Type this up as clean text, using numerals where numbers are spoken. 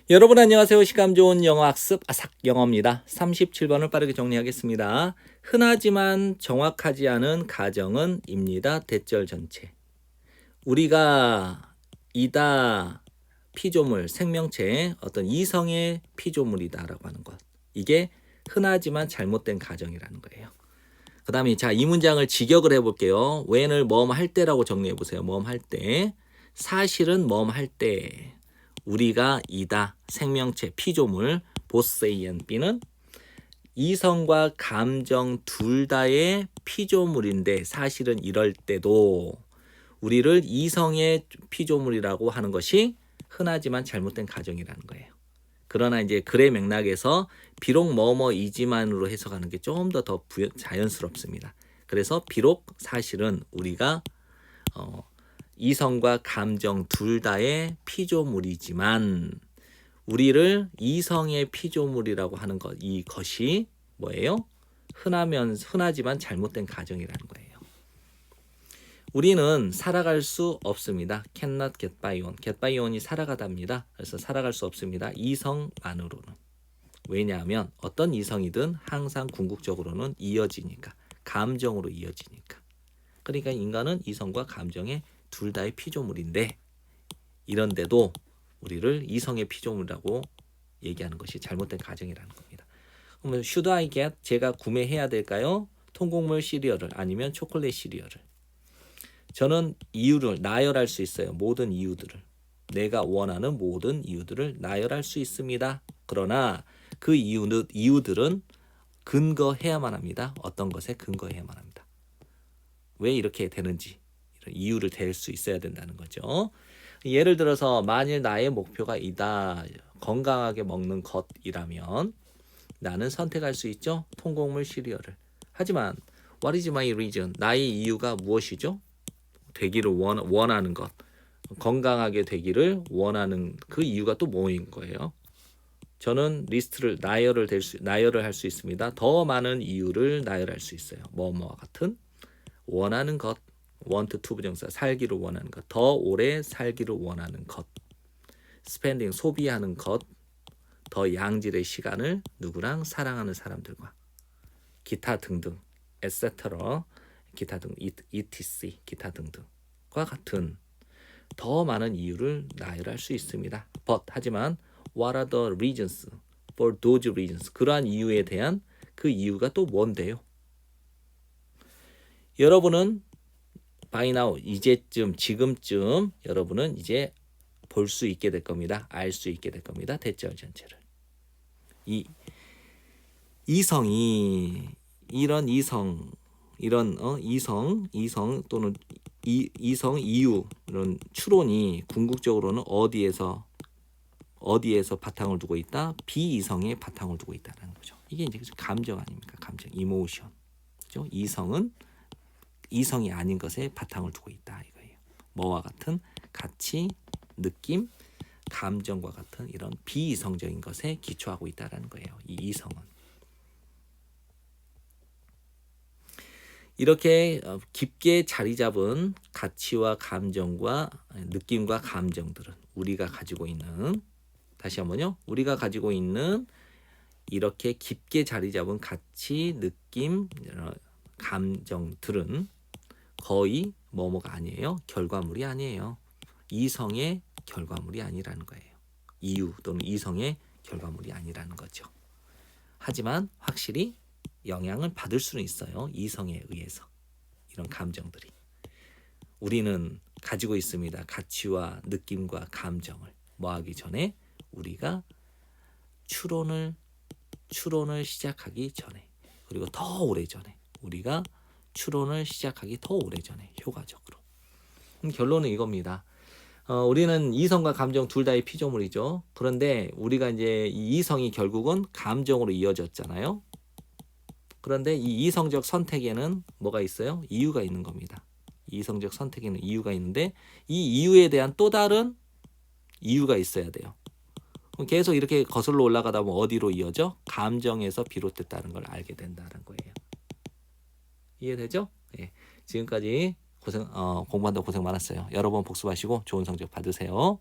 여러분 안녕하세요. 시간 좋은 영어 학습 아삭 영어입니다. 37번을 빠르게 정리하겠습니다. 흔하지만 정확하지 않은 가정은입니다. 대절 전체. 우리가 이다 피조물, 생명체, 어떤 이성의 피조물이다라고 하는 것. 이게 흔하지만 잘못된 가정이라는 거예요. 그 다음에 자, 이 문장을 직역을 해볼게요. when을 할 때라고 정리해보세요. 할 때. 사실은 할 때. 우리가 이다, 생명체, 피조물, 보스 A는 B는 이성과 감정 둘 다의 피조물인데 사실은 이럴 때도 우리를 이성의 피조물이라고 하는 것이 흔하지만 잘못된 가정이라는 거예요. 그러나 이제 글의 맥락에서 비록 뭐뭐이지만으로 해석하는 게 좀 더 자연스럽습니다. 그래서 비록 사실은 우리가 이성과 감정 둘 다의 피조물이지만 우리를 이성의 피조물이라고 하는 것, 이것이 뭐예요? 흔하지만 잘못된 가정이라는 거예요. 우리는 살아갈 수 없습니다. cannot get by on. get by on이 살아가답니다. 그래서 살아갈 수 없습니다. 이성만으로는. 왜냐하면 어떤 이성이든 항상 궁극적으로는 이어지니까. 감정으로 이어지니까. 그러니까 인간은 이성과 감정의 둘 다의 피조물인데 이런데도 우리를 이성의 피조물이라고 얘기하는 것이 잘못된 가정이라는 겁니다. 그러면 should I get? 제가 구매해야 될까요? 통곡물 시리얼을 아니면 초콜릿 시리얼을. 저는 이유를 나열할 수 있어요. 모든 이유들을. 내가 원하는 모든 이유들을 나열할 수 있습니다. 그러나 그 이유들은 근거해야만 합니다. 어떤 것에 근거해야만 합니다. 왜 이렇게 되는지 이런 이유를 댈 수 있어야 된다는 거죠. 예를 들어서 만일 나의 목표가 이다. 건강하게 먹는 것이라면 나는 선택할 수 있죠. 통곡물 시리얼을. 하지만 what is my reason? 나의 이유가 무엇이죠? 되기를 원하는 것. 건강하게 되기를 원하는 그 이유가 또 뭐인 거예요? 저는 리스트를 나열을 할 수 있습니다. 더 많은 이유를 나열할 수 있어요. 뭐뭐와 같은 원하는 것, want to 부정사 살기를 원하는 것, 더 오래 살기를 원하는 것, spending 소비하는 것, 더 양질의 시간을 누구랑 사랑하는 사람들과 기타 등등, etc. 기타 등 etc. 기타 등등과 같은 더 많은 이유를 나열할 수 있습니다. But 하지만 what are the reasons for those reasons? 그러한 이유에 대한 그 이유가 또 뭔데요? 여러분은 by now 지금쯤 여러분은 이제 볼 수 있게 될 겁니다. 알 수 있게 될 겁니다. 대절 전체를. 이성이 이런 이성 또는 이성 이유 이런 추론이 궁극적으로는 어디에서 바탕을 두고 있다? 비이성에 바탕을 두고 있다는 거죠. 이게 이제 감정 아닙니까? 감정, 이모션. 그죠? 이성은 이성이 아닌 것에 바탕을 두고 있다 이거예요. 뭐와 같은 가치, 느낌, 감정과 같은 이런 비이성적인 것에 기초하고 있다라는 거예요. 이 이성은. 이렇게 깊게 자리 잡은 가치와 감정과 느낌과 감정들은 우리가 가지고 있는 다시 한번요. 우리가 가지고 있는 이렇게 깊게 자리 잡은 가치, 느낌, 감정들은 거의 뭐뭐가 아니에요. 결과물이 아니에요. 이성의 결과물이 아니라는 거예요. 이유 또는 이성의 결과물이 아니라는 거죠. 하지만 확실히 영향을 받을 수는 있어요. 이성에 의해서. 이런 감정들이. 우리는 가지고 있습니다. 가치와 느낌과 감정을. 뭐 하기 전에 우리가 추론을 시작하기 전에 그리고 더 오래 전에 우리가 추론을 시작하기 더 오래 전에 효과적으로. 결론은 이겁니다. 우리는 이성과 감정 둘 다의 피조물이죠. 그런데 우리가 이제 이 이성이 결국은 감정으로 이어졌잖아요. 그런데 이 이성적 선택에는 뭐가 있어요? 이유가 있는 겁니다. 이성적 선택에는 이유가 있는데 이 이유에 대한 또 다른 이유가 있어야 돼요. 계속 이렇게 거슬러 올라가다 보면 어디로 이어져? 감정에서 비롯됐다는 걸 알게 된다는 거예요. 이해되죠? 네. 지금까지 공부한다고 고생 많았어요. 여러 번 복습하시고 좋은 성적 받으세요.